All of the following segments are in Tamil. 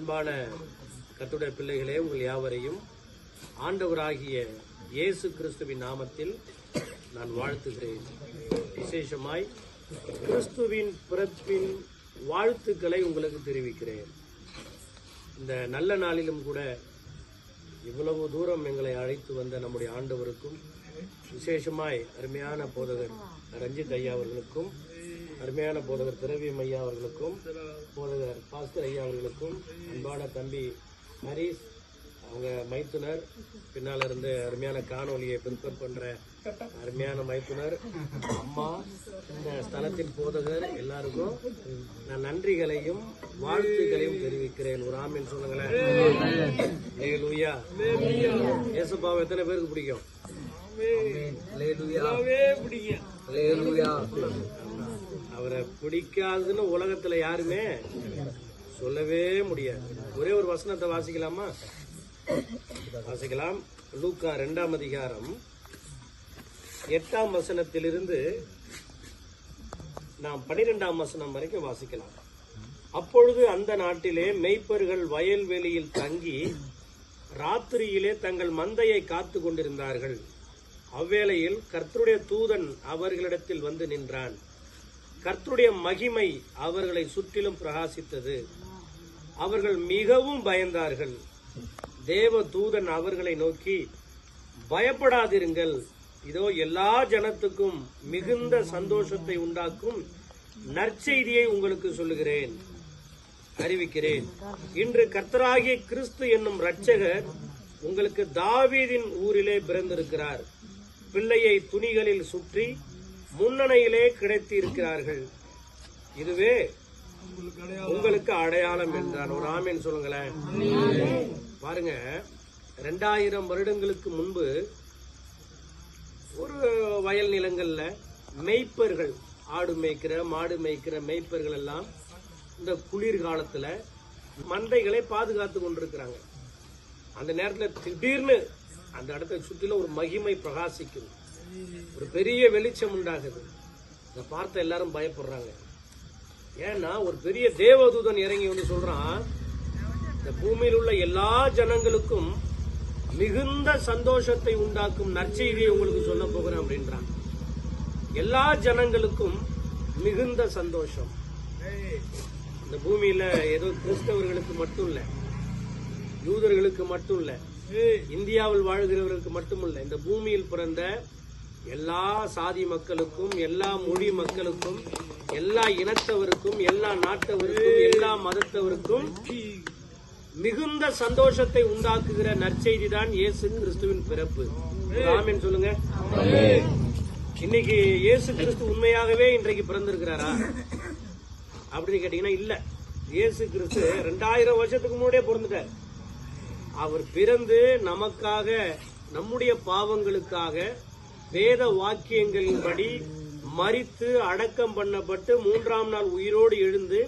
அன்பான கர்த்தருடைய பிள்ளைகளே, உங்கள் யாவரையும் ஆண்டவராகிய இயேசு கிறிஸ்துவின் நாமத்தில் நான் வாழ்த்துகிறேன். விசேஷமாய் கிறிஸ்துவின் பிறப்பின் வாழ்த்துக்களை உங்களுக்கு தெரிவிக்கிறேன். இந்த நல்ல நாளிலும் கூட இவ்வளவு தூரம் எங்களை அழைத்து வந்த நம்முடைய ஆண்டவருக்கும், விசேஷமாய் அருமையான போதகர் ரஞ்சித் ஐயா அவர்களுக்கும், அருமையான போதகர் திரவியம் ஐயா அவர்களுக்கும், போதகர் பாஸ்கர் ஐயா அவர்களுக்கும், அன்பான தம்பி ஹரிஸ் அவங்க மைத்துனர், பின்னால் இருந்து அருமையான காணொலியை ப்ரிப்பேர் பண்ற அருமையான மைத்துனர், அம்மா, இந்த ஸ்தலத்தின் போதகர் எல்லாருக்கும் நான் நன்றிகளையும் வாழ்த்துக்களையும் தெரிவிக்கிறேன். ஒரு ஆமீன் சொல்லுங்களேன். அல்லேலூயா. இயேசுப்பாவை எத்தனை பேருக்கு பிடிக்கும்? அவரை பிடிக்காதுன்னு உலகத்துல யாருமே சொல்லவே முடியாது. ஒரே ஒரு வசனத்தை வாசிக்கலாமா? வாசிக்கலாம். லூக்கா 2ஆம் அதிகாரம் 8ஆம் வசனத்திலிருந்து நாம் 12ஆம் வசனம் வரைக்கும் வாசிக்கலாம். அப்பொழுது அந்த நாட்டிலே மேய்ப்பர்கள் வயல்வெளியில் தங்கி ராத்திரியிலே தங்கள் மந்தையை காத்து கொண்டிருந்தார்கள். அவ்வேளையில் கர்த்தருடைய தூதன் அவர்களிடத்தில் வந்து நின்றான். கர்த்தருடைய மகிமை அவர்களை சுற்றிலும் பிரகாசித்தது. அவர்கள் மிகவும் பயந்தார்கள். தேவ தூதன் அவர்களை நோக்கி, பயப்படாதிருங்கள், இதோ எல்லா ஜனத்துக்கும் மிகுந்த சந்தோஷத்தை உண்டாக்கும் நற்செய்தியை உங்களுக்கு சொல்லுகிறேன், அறிவிக்கிறேன். இன்று கர்த்தராகிய கிறிஸ்து என்னும் இரட்சகர் உங்களுக்கு தாவீதின் ஊரிலே பிறந்திருக்கிறார். பிள்ளையை துணிகளில் சுற்றி முன்னணையிலே கிடைத்து இருக்கிறார்கள். இதுவே உங்களுக்கு அடையாளம் என்றான். ஒரு ஆமீன் சொல்லுங்களேன். பாருங்க, 2000 வருடங்களுக்கு முன்பு ஒரு வயல் நிலங்கள்ல மேய்ப்பர்கள், ஆடு மேய்க்கிற மாடு மேய்க்கிற மேய்ப்பர்கள் எல்லாம் இந்த குளிர் காலத்துல மந்தைகளை பாதுகாத்து கொண்டிருக்கிறாங்க. அந்த நேரத்துல திடீர்னு அந்த இடத்தை சுற்றிலும் ஒரு மகிமை பிரகாசிக்கும், ஒரு பெரிய வெளிச்சம் உண்டாகுது. இதை பார்த்த எல்லாரும் பயப்படுறாங்க. ஏன்னா ஒரு பெரிய தேவதூதன் இறங்கி வந்து சொல்றான், இந்த பூமியில் உள்ள எல்லா ஜனங்களுக்கும் மிகுந்த சந்தோஷத்தை உண்டாக்கும் நற்செய்தியை உங்களுக்கு சொல்ல போகிறேன் அப்படின்றான். எல்லா ஜனங்களுக்கும் மிகுந்த சந்தோஷம். இந்த பூமியில ஏதோ கிறிஸ்தவர்களுக்கு மட்டும் இல்ல, யூதர்களுக்கு மட்டும் இல்ல, இந்தியாவில் வாழ்கிறவர்களுக்கு மட்டுமல்ல, இந்த பூமியில் பிறந்த எல்லா சாதி மக்களுக்கும், எல்லா மொழி மக்களுக்கும், எல்லா இனத்தவருக்கும், எல்லா நாட்டவருக்கும், எல்லா மதத்தவருக்கும் மிகுந்த சந்தோஷத்தை உண்டாக்குகிற நற்செய்தி தான் இயேசு கிறிஸ்துவின் பிறப்பு. ஆமென் சொல்லுங்க. இன்னைக்கு இயேசு கிறிஸ்து உண்மையாகவே இன்றைக்கு பிறந்திருக்கிறாரா அப்படின்னு கேட்டீங்கன்னா இல்ல. இயேசு கிறிஸ்து 2000 வருஷத்துக்கு முன்னாடியே பிறந்துட்டார். அவர் பிறந்து நமக்காக, நம்முடைய பாவங்களுக்காக வேத வாக்கியங்களின்படி மரித்து அடக்கம் பண்ணப்பட்டு 3ஆம் நாள் உயிரோடு எழுந்து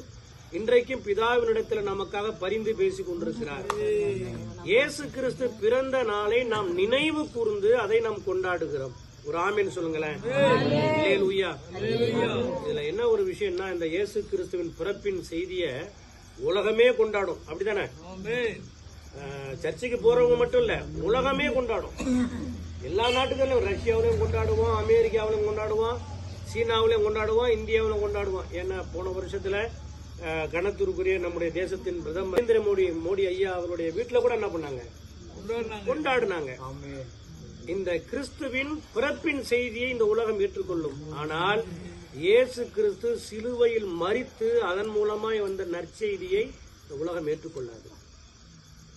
இன்றைக்கும் பிதாவினிடத்தில் நமக்காக பரிந்து பேசிக் கொண்டிருக்கிறார். இயேசு கிறிஸ்து பிறந்த நாளை நாம் நினைவு கூர்ந்து அதை நாம் கொண்டாடுகிறோம். ஒரு ஆமீன் சொல்லுங்களேன். அல்லேலூயா. இதுல என்ன ஒரு விஷயம்னா, இந்த இயேசு கிறிஸ்துவின் பிறப்பின் செய்திய உலகமே கொண்டாடும். அப்படித்தானே? சர்ச்சைக்கு போறவங்க மட்டும் இல்ல, உலகமே கொண்டாடும். எல்லா நாட்டுகளிலும், ரஷ்யாவிலையும் கொண்டாடுவோம், அமெரிக்காவிலும் கொண்டாடுவோம், சீனாவிலையும் கொண்டாடுவோம், இந்தியாவிலும் கொண்டாடுவோம். ஏன்னா போன வருஷத்துல கனத்திற்குரிய நம்முடைய தேசத்தின் பிரதமர் நரேந்திர மோடி ஐயா அவருடைய வீட்டுல கூட என்ன பண்ணாங்க? கொண்டாடினாங்க. இந்த கிறிஸ்துவின் பிறப்பின் செய்தியை இந்த உலகம் ஏற்றுக்கொள்ளும். ஆனால் இயேசு கிறிஸ்து சிலுவையில் மரித்து அதன் மூலமாய் வந்த நற்செய்தியை இந்த உலகம் ஏற்றுக்கொள்ளாது.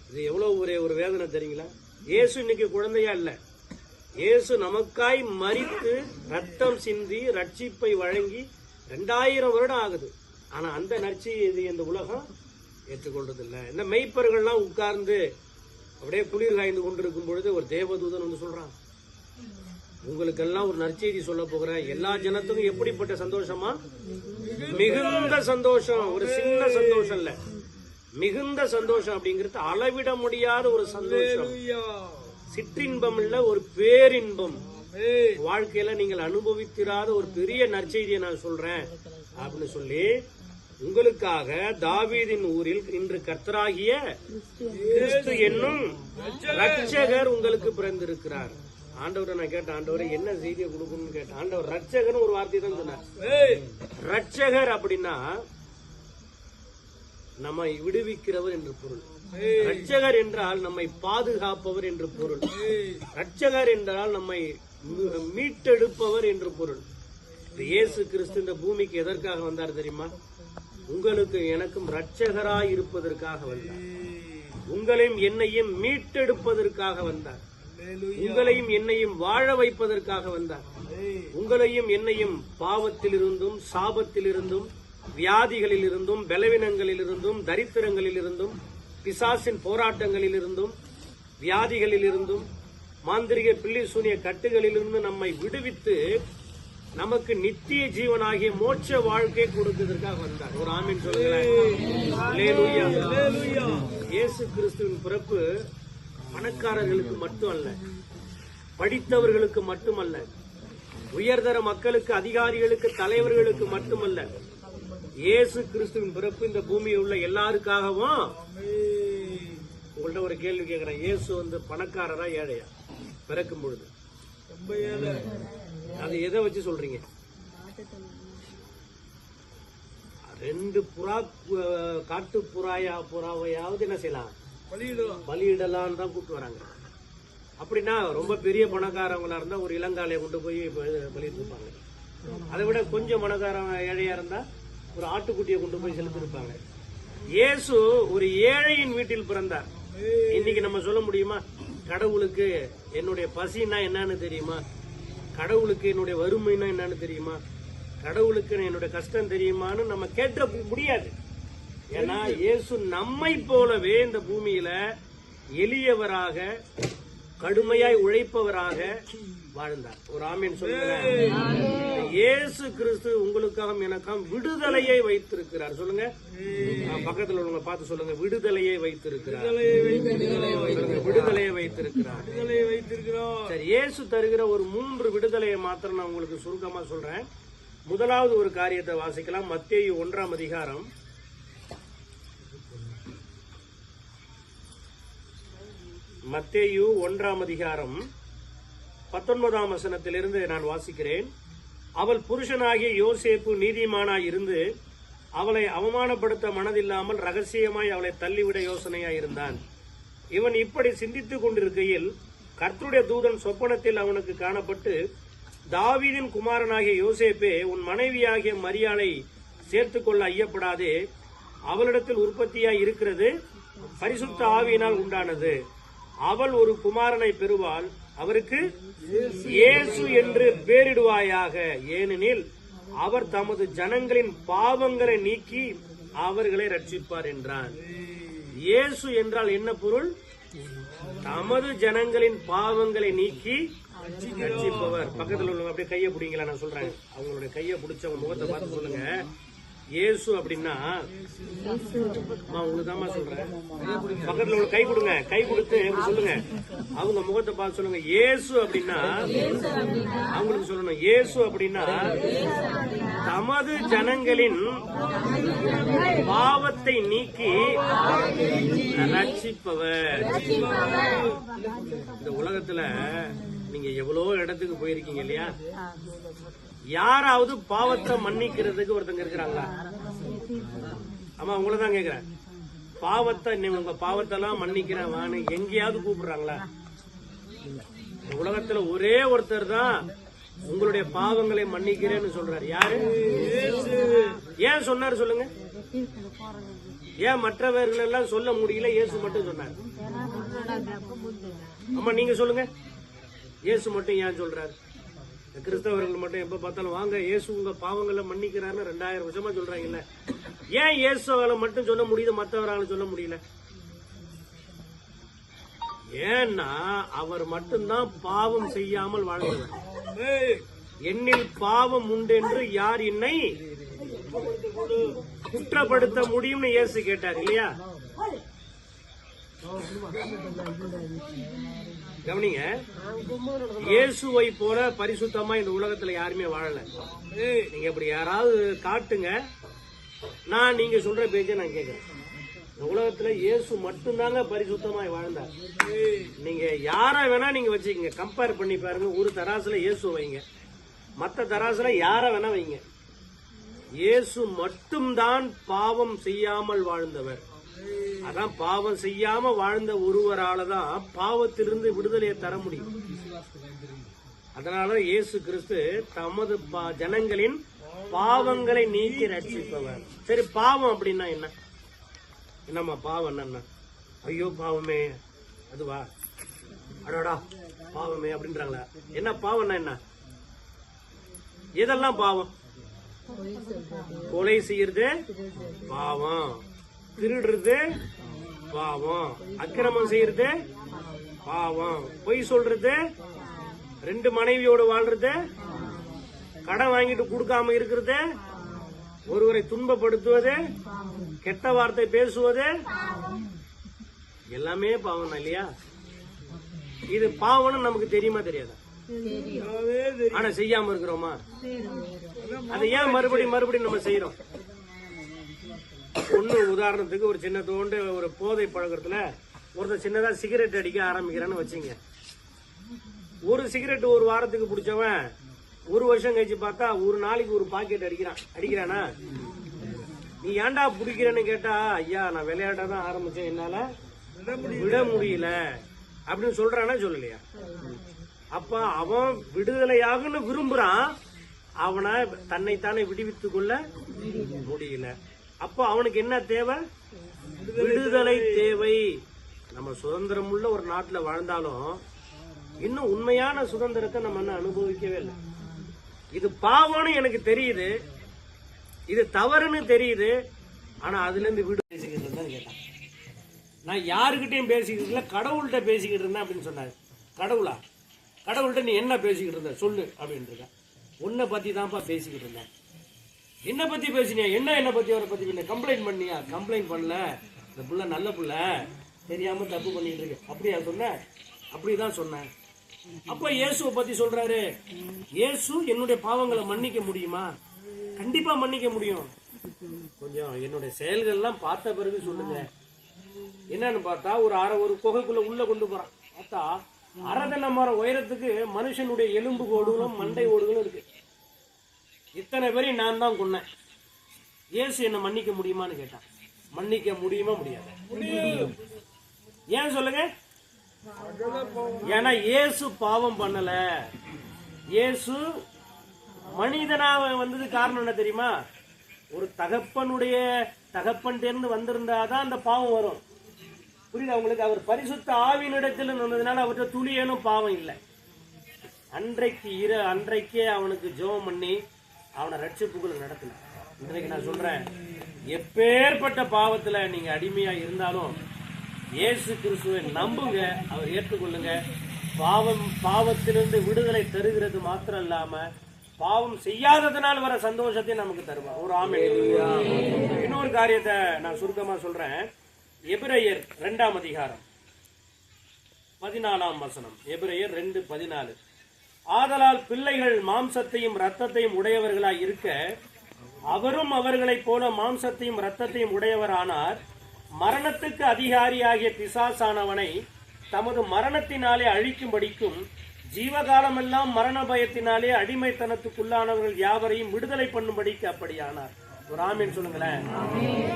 இது எவ்வளவு ஒரு வேதனை தெரியுங்களா? இயேசு இன்னைக்கு குழந்தையா இல்ல. இயேசு நமக்காய் மரித்து ரத்தம் சிந்தி ரட்சிப்பை வழங்கி 2000 வருடம் ஆகுது. ஆனா அந்த நற்செய்தி இந்த உலகம் ஏற்றுக்கொள்றதில்லை. இந்த மெய்ப்பர்கள்லாம் உட்கார்ந்து அப்படியே குளிர் காய்ந்து கொண்டிருக்கும் பொழுது ஒரு தேவதூதன் வந்து சொல்றான், உங்களுக்கெல்லாம் ஒரு நற்செய்தி சொல்ல போகிறேன். எல்லா ஜனத்துக்கும் எப்படிப்பட்ட சந்தோஷமா? மிகுந்த சந்தோஷம். ஒரு சின்ன சந்தோஷம் இல்ல, மிகுந்த சந்தோஷம். அப்படிங்கிறது அளவிட முடியாத ஒரு சந்தோஷம். சிற்றின்பம் இல்ல, ஒரு பேரின்பம். வாழ்க்கையில நீங்கள் அனுபவித்திராத ஒரு பெரிய நற்செய்தியை நான் சொல்றேன் அப்படின்னு சொல்லி உங்களுக்காக தாவீதின் ஊரில் இன்று கர்த்தராகிய கிறிஸ்து என்னும் ரட்சகர் உங்களுக்கு பிறந்திருக்கிறார். ஆண்டவரை நான் கேட்டேன், ஆண்டவரை என்ன செய்தியை கொடுக்கணும்னு கேட்டேன். ஆண்டவர் ரட்சகர் ஒரு வார்த்தை தான் சொன்னார். ரட்சகர் அப்படின்னா நம்மை விடுவிக்கிறவர் என்று பொருள். ரட்சகர் என்றால் நம்மை பாதுகாப்பவர் என்று பொருள். ரட்சகர் என்றால் நம்மை மீட்டெடுப்பவர் என்று பொருள். இயேசு கிறிஸ்து இந்த பூமிக்கு எதற்காக வந்தார் தெரியுமா? உங்களுக்கு எனக்கும் ரட்சகராய் இருப்பதற்காக வந்தார். உங்களையும் என்னையும் மீட்டெடுப்பதற்காக வந்தார். உங்களையும் என்னையும் வாழ வைப்பதற்காக வந்தார். உங்களையும் என்னையும் பாவத்திலிருந்தும் சாபத்திலிருந்தும் வியாதிகளில் இருந்தும் பலவீனங்களில் இருந்தும் தரித்திரங்களில் இருந்தும் பிசாசின் போராட்டங்களில் இருந்தும் வியாதிகளில் இருந்தும் மாந்திரிக பில்லி சூனிய கட்டுகளிலிருந்து நம்மை விடுவித்து நமக்கு நித்திய ஜீவனாகிய மோட்ச வாழ்க்கை கொடுப்பதற்காக வந்தார். ஒரு ஆமீன் சொல்லுங்களேன். இயேசு கிறிஸ்துவின் பிறப்பு பணக்காரர்களுக்கு மட்டும் அல்ல, படித்தவர்களுக்கு மட்டுமல்ல, உயர்தர மக்களுக்கு, அதிகாரிகளுக்கு, தலைவர்களுக்கு மட்டுமல்ல. இயேசு கிறிஸ்துவின் பிறப்பு இந்த பூமியில் உள்ள எல்லாருக்காகவும். உங்கள்ட்ட ஒரு கேள்வி கேட்கிறேன், இயேசு பணக்காரரா ஏழையா பிறக்கும் பொழுது? அது எதை வச்சு சொல்றீங்க? 2 புறா, காட்டு புறாவையாவது என்ன செய்யலாம், பலியிடலாம் தான் கூப்பிட்டு வராங்க. அப்படின்னா ரொம்ப பெரிய பணக்காரவங்களா இருந்தா ஒரு இளங்காலையை கொண்டு போய் பலியிட்டு இருப்பாங்க. அதை விட கொஞ்சம் பணக்காரன் ஏழையா இருந்தா ஒரு ஆட்டுக்குட்டியை கொண்டு போய் செலுத்திருப்பாங்க. இயேசு ஒரு ஏழையின் வீட்டில் பிறந்தார். இன்னைக்கு நம்ம சொல்ல முடியுமா, கடவுளுக்கு என்னுடைய பசின்னா என்னன்னு தெரியுமா, கடவுளுக்கு என்னுடைய வறுமைன்னா என்னன்னு தெரியுமா, கடவுளுக்கு என்னுடைய கஷ்டம் தெரியுமான்னு நம்ம கேட்ட முடியாது. ஏன்னா இயேசு நம்மை போலவே இந்த பூமியில எளியவராக கடுமையாய் உழைப்பவராக வாழ்ந்தார். ஒரு ஆமீன் சொல்லுங்க. இயேசு கிறிஸ்து உங்களுக்காக எனக்காக விடுதலையை வைத்திருக்கிறார். சொல்லுங்க, பக்கத்துல உள்ளவங்க பார்த்து சொல்லுங்க, விடுதலையை வைத்திருக்கிறார். விடுதலையை வைத்திருக்கிறார். சரி, இயேசு தருகிற ஒரு 3 விடுதலையை மாத்திரம் நான் உங்களுக்கு சுருக்கமா சொல்றேன். முதலாவது ஒரு காரியத்தை வாசிக்கலாம். மத்தேயு 1ஆம் அதிகாரம் 19ஆம் வசனத்திலிருந்து நான் வாசிக்கிறேன். அவள் புருஷனாகிய யோசேப்பு நீதிமானாய் இருந்து அவளை அவமானப்படுத்த மனதில்லாமல் ரகசியமாய் அவளை தள்ளிவிட யோசனையாய் இருந்தான். இவன் இப்படி சிந்தித்துக் கொண்டிருக்கையில் கர்த்தருடைய தூதன் சொப்பனத்தில் அவனுக்கு காணப்பட்டு, தாவீதின் குமாரனாகிய யோசேப்பே, உன் மனைவியாகிய மரியாளை சேர்த்துக் கொள்ள ஐயப்படாதே. அவளிடத்தில் உற்பத்தியாய் இருக்கிறது பரிசுத்த ஆவியினால் உண்டானது. அவள் ஒரு குமாரனை பெறுவாள். அவருக்கு இயேசு என்று பெயரிடுவாயாக. ஏனெனில் அவர் தமது ஜனங்களின் பாவங்களை நீக்கி அவர்களை ரட்சிப்பார் என்றான். இயேசு என்றால் என்ன பொருள்? தமது ஜனங்களின் பாவங்களை நீக்கி ரட்சிப்பவர். பக்கத்தில் உள்ளவங்க அப்படியே கையை பிடிங்களா, நான் சொல்றேன். அவங்களுடைய கையை பிடிச்சவங்க முகத்தை பார்த்து சொல்லுங்க, இயேசு அப்படின்னா உங்களுக்கு தான் சொல்றேன். பக்கத்துல உள்ள கை கொடுங்க, கை கொடுத்து சொல்லுங்க, அவங்க முகத்தை பார்த்து சொல்லுங்க. இயேசு அப்படின்னா அவங்களுக்கு சொல்லணும், இயேசு அப்படின்னா தமது ஜனங்களின் பாவத்தை நீக்கி ரட்சிப்பவர். இந்த உலகத்துல நீங்க எவ்வளவு இடத்துக்கு போயிருக்கீங்க இல்லையா? யாராவது பாவத்தை மன்னிக்கிறதுக்கு ஒருத்தங்க இருக்கிறாங்களா? ஆமா, உங்களதான் கேக்குறேன். பாவத்தை, உங்க பாவத்தெல்லாம் மன்னிக்கிறேன் வான்னு எங்கேயாவது கூப்பிடுறாங்களா? உலகத்துல ஒரே ஒருத்தர் தான் உங்களுடைய பாவங்களை மன்னிக்கிறேன்னு சொல்றாரு. யாரு? ஏன் சொன்னாரு சொல்லுங்க? ஏன் மற்றவர்கள் எல்லாம் சொல்ல முடியல, இயேசு மட்டும் சொன்னார்? ஆமா, நீங்க சொல்லுங்க, இயேசு மட்டும் ஏன் சொல்றாரு? கிறிஸ்தவர்கள் மட்டும் எப்ப பார்த்தாலும் வாங்க இயேசு உங்க பாவங்களை மன்னிக்கிறாருன்னு 2000 வருஷமா சொல்றாங்கல்ல. ஏன் இயேசுவால மட்டும் சொல்ல முடியுது, மற்றவரால சொல்ல முடியல? ஏன்னா அவர் மட்டும்தான் பாவம் செய்யாமல் வாழ்ந்தவர். என்னில் பாவம் உண்டு என்று யார் என்னை குற்றப்படுத்த முடியும்னு இயேசு கேட்டார் இல்லையா? கவனிங்க, இயேசுவை போல பரிசுத்தமா இந்த உலகத்துல யாருமே வாழல. நீங்க இப்படி யாராவது காட்டுங்க, நான் நீங்க சொல்ற பேச்சை நான் கேட்கிறேன். இந்த உலகத்துல இயேசு மட்டும்தாங்க பரிசுத்தமாய் வாழ்ந்தார். நீங்க யார வேணா நீங்க வச்சுக்கங்க, கம்பேர் பண்ணி பாருங்க. ஒரு தராசுல இயேசு வைங்க, மற்ற தராசுல யார வேணா வைங்க. இயேசு மட்டும்தான் பாவம் செய்யாமல் வாழ்ந்தவர். அதான் பாவம் செய்யாம வாழ்ந்த ஒருவரால தான் பாவத்திலிருந்து விடுதலையை தர முடியும். அதனால இயேசு கிறிஸ்து தமது ஜனங்களின் பாவங்களை நீக்கி ரட்சிப்பவர். சரி, பாவம் அப்படின்னா என்ன? என்னம்மா பாவம் என்ன? ஐயோ பாவமே, அதுவா, அடாடா பாவமே அப்படின்றாங்களா? என்ன பாவம்னா என்ன? எதெல்லாம் பாவம்? கொலை செய்யறது பாவம், திருடுறது பாவம், அக்கிரமம் செய்யறது பாவம், பொய் சொல்றது, 2 மனைவியோடு வாழ்றது, கடன் வாங்கிட்டு கொடுக்காம இருக்கிறது, ஒருவரை துன்பப்படுத்துவது, கெட்ட வார்த்தை பேசுவது, எல்லாமே பாவம் தான் இல்லையா? இது பாவம்னு நமக்கு தெரியுமா தெரியாதா? ஆனா செய்யாம இருக்கிறோமா? அதை ஏன் மறுபடியும் நம்ம செய்யறோம்? ஒண்ணு உதாரணத்துக்கு ஒரு சின்ன தோண்டு ஒரு போதை பழக்கத்துல ஒருத்தர் சின்னதா சிகரெட் அடிக்க ஆரம்பிக்கிறான்னு வச்சுங்க. ஒரு சிகரெட் ஒரு வாரத்துக்கு பிடிச்சவன் 1 வருஷம் கழிச்சு பார்த்தா ஒரு நாளைக்கு ஒரு பாக்கெட் அடிக்கிறானா? நீ ஏன்டா பிடிக்கிறேன்னு கேட்டா, ஐயா நான் விளையாட்டா தான் ஆரம்பிச்சேன், என்னால விட முடியல அப்படின்னு சொல்றானா சொல்லலையா? அப்ப அவன் விடுதலையாகன்னு விரும்புறான், அவனை தன்னைத்தானே விடுவித்துக் கொள்ள முடியல. அப்ப அவனுக்கு என்ன தேவை? விடுதலை தேவை. நம்ம சுதந்திரம் உள்ள ஒரு நாட்டுல வாழ்ந்தாலும் இன்னும் உண்மையான சுதந்திரத்தை நம்ம என்ன அனுபவிக்கவே இல்லை. இது பாவம்னு எனக்கு தெரியுது, இது தவறுன்னு தெரியுது, ஆனா அதுல இருந்து வீடு பேசிக்கிட்டு இருந்தேன்னு கேட்டான். நான் யாருக்கிட்டையும் பேசிக்கிட்டு இல்லை, கடவுள்கிட்ட பேசிக்கிட்டு இருந்தேன் அப்படின்னு சொன்னாரு. கடவுளா? கடவுள்கிட்ட நீ என்ன பேசிக்கிட்டு இருந்த சொல்லு அப்படின்னு இருக்க. உன்னை பத்தி தான்ப்பா பேசிக்கிட்டு இருந்தேன். என்ன பத்தி பேசினியா? என்ன பத்தி அவரை பத்தி கம்ப்ளைண்ட் பண்ணியா? கம்ப்ளைண்ட் பண்ணல, இந்த புள்ள நல்ல புள்ள, தெரியாம தப்பு பண்ணிட்டு இருக்கு. அப்படியா சொன்ன? அப்படிதான் சொன்னேன். அப்ப இயேசுவை பத்தி சொல்றாரு. இயேசு என்னுடைய பாவங்களை மன்னிக்க முடியுமா? கண்டிப்பா மன்னிக்க முடியும். கொஞ்சம் என்னுடைய செயல்கள் எல்லாம் பார்த்த பிறகு சொல்லுங்க. என்னன்னு பார்த்தா ஒரு குகைக்குள்ள உள்ள கொண்டு போறான். பார்த்தா அரதன மரம் உயரத்துக்கு மனுஷனுடைய எலும்பு கோடுகளும் மண்டை ஓடுகளும் இருக்கு. இத்தனை பேரையும் நான் தான் கொன்னேன். இயேசு என்ன மன்னிக்க முடியுமான்னு கேட்டான். மன்னிக்க முடியுமா? முடியாது. ஏன் சொல்லுங்க? ஏன்னா இயேசு பாவம் பண்ணல. இயேசு மனிதனா வந்தது காரணம் என்ன தெரியுமா? ஒரு தகப்பன் தேர்ந்து வந்திருந்தாதான் அந்த பாவம் வரும். புரியுதா உங்களுக்கு? அவர் பரிசுத்த ஆவியினிடத்தில் வந்ததுனால அவர்கிட்ட துளியேனும் பாவம் இல்லை. அன்றைக்கே அவனுக்கு ஜெபம் பண்ணி அவனை ரட்சிப்புக்குள்ள நடத்தின. இன்றைக்கு நான் சொல்றேன், எப்பேற்பட்ட பாவத்துல நீங்க அடிமையா இருந்தாலும் இயேசு கிறிஸ்துவை நம்புங்க, அவர் ஏற்றுக்கொள்ளுங்க. பாவத்திலிருந்து விடுதலை தருகிறது மாத்திரம் இல்லாம பாவம் செய்யாததுனால வர சந்தோஷத்தை நமக்கு தருவார். ஒரு ஆமென். இன்னொரு காரியத்தை நான் சுருக்கமா சொல்றேன். எபிரேயர் 2ஆம் அதிகாரம் 14ஆம் வசனம். எபிரேயர் 2:14. ஆதலால் பிள்ளைகள் மாம்சத்தையும் இரத்தத்தையும் உடையவர்களாய் இருக்க அவரும் அவர்களைப் போல மாம்சத்தையும் இரத்தத்தையும் உடையவரானார். மரணத்துக்கு அதிகாரியாகிய பிசாசானவனை தமது மரணத்தினாலே அழிக்கும்படிக்கும் ஜீவகாலமெல்லாம் மரண பயத்தினாலே அடிமைத்தனத்துக்குள்ளானவர்கள் யாவரையும் விடுதலை பண்ணும்படிக்கு அப்படியானார். ஒரு ஆமீன் சொல்லுங்களேன்.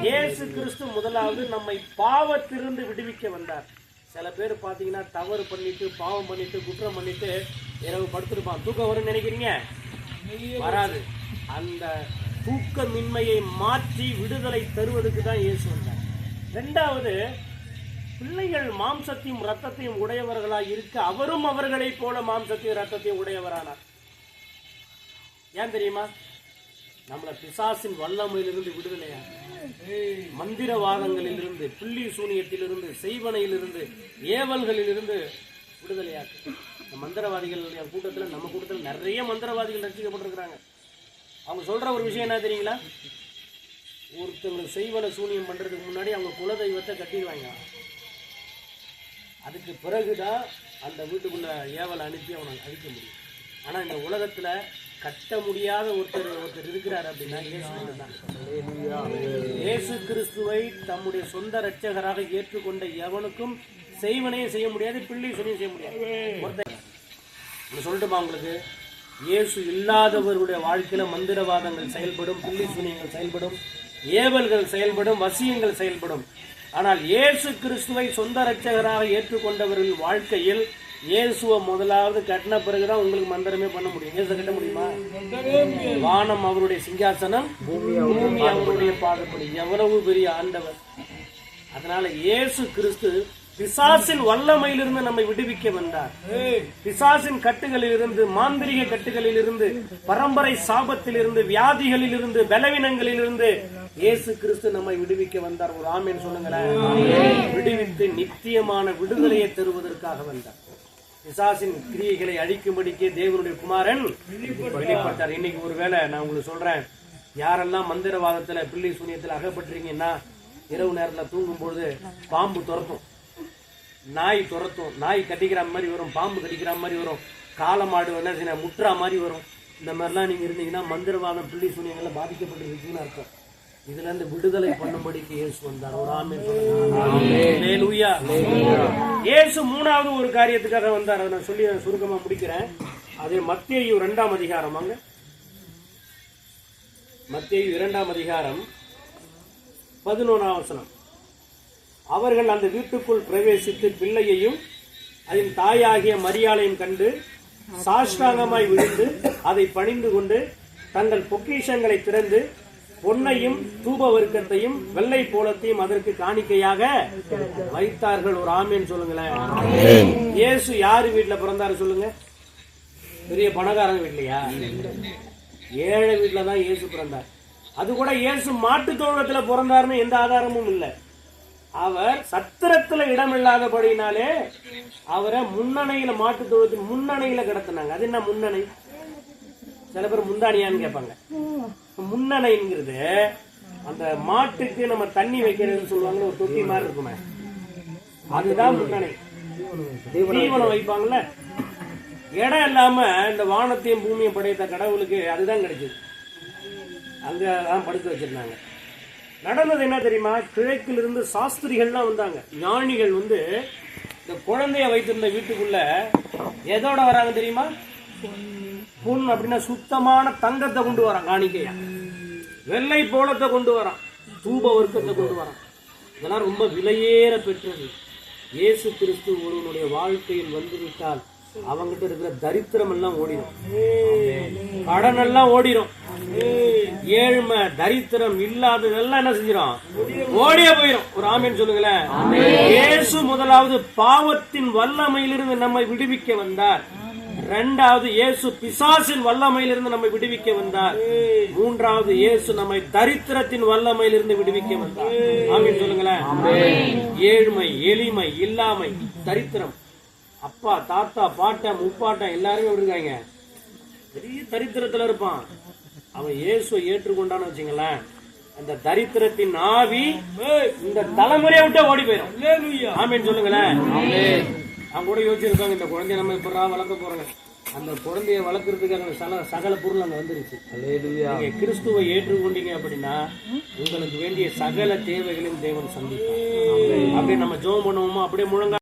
இயேசு கிறிஸ்து முதலாவது நம்மை பாவத்திலிருந்து விடுவிக்க வந்தார். சில பேர் பாத்தீங்கன்னா தவறு பண்ணிட்டு பாவம் பண்ணிட்டு குற்றம் பண்ணிட்டு இரவு படுத்திருப்பான். தூக்கம் வரும்னு நினைக்கிறீங்க? வராது. அந்த தூக்கமின்மையை மாற்றி விடுதலை தருவதற்கு தான் இயேசு வந்தார். 2வது, பிள்ளைகள் மாம்சத்தையும் இரத்தத்தையும் உடையவர்களாய் இருக்க அவரும் அவர்களைப் போல மாம்சத்தையும் இரத்தத்தையும் உடையவரானார். ஏன் தெரியுமா? நம்மள பிசாசின் வல்லமையிலிருந்து விடுதலையா, மந்திரவாதங்களிலிருந்து, புள்ளி சூனியத்திலிருந்து, செய்வனையிலிருந்து, ஏவல்களிலிருந்து விடுதலையாக்கு. இந்த மந்திரவாதிகள் கூட்டத்தில், நம்ம கூட்டத்தில் நிறைய மந்திரவாதிகள் ரசிக்கப்பட்டிருக்கிறாங்க. அவங்க சொல்ற ஒரு விஷயம் என்ன தெரியுங்களா? ஒருத்தவங்களுக்கு செய்வனை சூனியம் பண்றதுக்கு முன்னாடி அவங்க குலதெய்வத்தை கட்டிடுவாங்க. அதுக்கு பிறகுதான் அந்த வீட்டுக்குள்ள ஏவலை அனுப்பி அவனை அழிக்க முடியும். ஆனா இந்த உலகத்துல கட்ட முடியாத ஒருத்தர் இருக்கிறார் அப்படின்னா இயேசு கிறிஸ்துவை தம்முடைய சொந்த இரட்சகராக ஏற்றுக்கொண்ட எவனுக்கும் செய்வனையும் செய்ய முடியாது, பிள்ளை சொல்லியும் செய்ய முடியாது. ஒருத்தர் சொல்லட்டுமா உங்களுக்கு, இயேசு இல்லாதவர்களுடைய வாழ்க்கையில மந்திரவாதங்கள் செயல்படும், பிள்ளை சுனியங்கள் செயல்படும், ஏவல்கள் செயல்படும், வசியங்கள் செயல்படும். ஆனால் இயேசு கிறிஸ்துவை சொந்த இரட்சகராக ஏற்றுக்கொண்டவர்கள் வாழ்க்கையில் இயேசுவை முதலாவது கட்டின பிறகுதான் உங்களுக்கு மந்திரமே பண்ண முடியும். இயேசு கட்ட முடியுமா? வானம் அவருடைய சிங்காசனம், பூமி அவருடைய பாதப்படி. எவ்வளவு பெரிய ஆண்டவர்! அதனால இயேசு கிறிஸ்து பிசாசின் வல்லமையிலிருந்து நம்மை விடுவிக்க வந்தார். பிசாசின் கட்டுகளில் இருந்து, மாந்திரிக கட்டுகளில் இருந்து, பரம்பரை சாபத்தில் இருந்து, வியாதிகளில் இருந்து, பலவீனங்களில் இருந்து இயேசு கிறிஸ்து நம்மை விடுவிக்க வந்தார். ஒரு ஆமேன் சொல்லுங்களேன். விடுவித்து நித்தியமான விடுதலையை தருவதற்காக வந்தார். பிசாசின் கிரியைகளை அழிக்கும்படிக்கு தேவனுடைய குமாரன் வெளிப்பட்டார். இன்னைக்கு ஒருவேளை நான் உங்களுக்கு சொல்றேன், யாரெல்லாம் மந்திரவாதத்துல பிள்ளை சூனியத்துல அகப்பட்டிருக்கீங்கன்னா, இரவு நேரத்துல தூங்கும் பொழுது பாம்பு துரத்தும், நாய் துரத்தும், நாய் கட்டிக்கிற மாதிரி வரும், பாம்பு கட்டிக்கிற மாதிரி வரும், காலமாடு என்ன முற்றா மாதிரி வரும். இந்த மாதிரிலாம் நீங்க இருந்தீங்கன்னா மந்திரவாதம் பிள்ளை சூனியங்கள்ல பாதிக்கப்பட்டிருக்கீங்கன்னு அர்த்தம். இதுல இருந்து விடுதலை பண்ணும்படிக்கு இயேசு வந்தார். ஒரு ஆமென் சொல்லுங்க. அல்லேலூயா. இயேசு மூணாவது ஒரு காரியத்துக்காக வந்தார். அதை நான் சொல்லி சுருக்கமா முடிக்கிறேன். அது மத்தேயு 2ஆம் அதிகாரம். அங்க மத்தேயு 2ஆம் அதிகாரம் 11ஆம் வசனம். அவர்கள் அந்த வீட்டுக்குள் பிரவேசித்து பிள்ளையையும் அதன் தாயாகிய மரியாளையும் கண்டு சாஷ்டாங்கமாய் விழுந்து அதை பணிந்து கொண்டு தங்கள் பொக்கிஷங்களை திறந்து பொன்னையும் தூப வர்க்கத்தையும் வெள்ளை போலத்தையும் அதற்கு காணிக்கையாக வைத்தார்கள். ஒரு ஆமேன் சொல்லுங்களேன். இயேசு யாரு வீட்டுல பிறந்தாரு சொல்லுங்க? பெரிய பணக்காரங்க வீட்லயா? ஏழை வீட்டுலதான் இயேசு பிறந்தார். அது கூட இயேசு மாட்டு தோழத்துல பிறந்தாருன்னு எந்த ஆதாரமும் இல்லை. அவர் சத்திரத்துல இடம் இல்லாதபடினாலே அவரை முன்னணையில, மாட்டு தோழத்தின் முன்னணையில கிடத்தினாங்க. அது என்ன முன்னணை? சில பேர் முந்தானியான்னு கேட்பாங்க. முன்னணைங்கிறது அந்த மாட்டுக்கு நம்ம தண்ணி வைக்கிறதுன்னு சொல்லுவாங்க, ஒரு தொட்டி மாதிரி இருக்குமே, அதுதான் முன்னணை. தீவனம் வைப்பாங்கல்ல. இடம் இல்லாம இந்த வானத்தையும் பூமியும் படைத்த கடவுளுக்கு அதுதான் கிடைச்சது. அங்கதான் படுக்க வச்சிருந்தாங்க. நடந்தது என்ன தெரியுமா? கிழக்கிலிருந்து சாஸ்திரிகள்லாம் வந்தாங்க. ஞானிகள் வந்து இந்த குழந்தைய வைத்திருந்த வீட்டுக்குள்ள எதோட வராங்க தெரியுமா? பொன் அப்படின்னா சுத்தமான தங்கத்தை கொண்டு வரான் காணிக்கையா, வெள்ளை போலத்தை கொண்டு வரான், தூப வர்க்கத்தை கொண்டு வரான். இதெல்லாம் ரொம்ப விலையேற பெற்றது. இயேசு கிறிஸ்து ஒருவனுடைய வாழ்க்கையில் வந்துவிட்டால் அவங்கிட்ட இருக்கிற தரித்திரம் எல்லாம் ஓடிடும், கடன் எல்லாம் ஓடிடும், ஏழ்மை தரித்திரம் இல்லாததெல்லாம் என்ன செஞ்சிடும்? ஓடிய போயிடும். ஒரு ஆமேன் சொல்லுங்களேன். இயேசு முதலாவது பாவத்தின் வல்லமையிலிருந்து நம்மை விடுவிக்க வந்தார். இரண்டாவது இயேசு பிசாசின் வல்லமையிலிருந்து நம்மை விடுவிக்க வந்தார். மூன்றாவது இயேசு நம்மை தரித்திரத்தின் வல்லமையிலிருந்து விடுவிக்க வந்தார். ஆமீன் சொல்லுங்களேன். ஏழ்மை, எளிமை, இல்லாமை, தரித்திரம், அப்பா தாத்தா பாட்டன் முப்பாட்டன் எல்லாருமே இருக்காங்க, பெரிய தரித்திரத்துல இருப்பான். அவன் இயேசுவை ஏற்றுக்கொண்டான்னு வச்சுங்களேன், அந்த தரித்திரத்தின் ஆவி இந்த தலைமுறையை விட்டு ஓடி போயிடும். ஆமீன் சொல்லுங்களேன். அவங்க கூட யோசிச்சிருக்காங்க, இந்த குழந்தைய நம்ம இப்ப வளர்க்க போறாங்க, அந்த குழந்தைய வளர்க்கறதுக்கான சகல பொருள் அங்க வந்துருச்சு. நீங்க கிறிஸ்துவை ஏற்றுக்கொண்டீங்க அப்படின்னா உங்களுக்கு வேண்டிய சகல தேவைகளையும் தேவன் சந்திப்பார். அப்படியே நம்ம ஜெபம் பண்ணுவோமா? அப்படியே முழங்க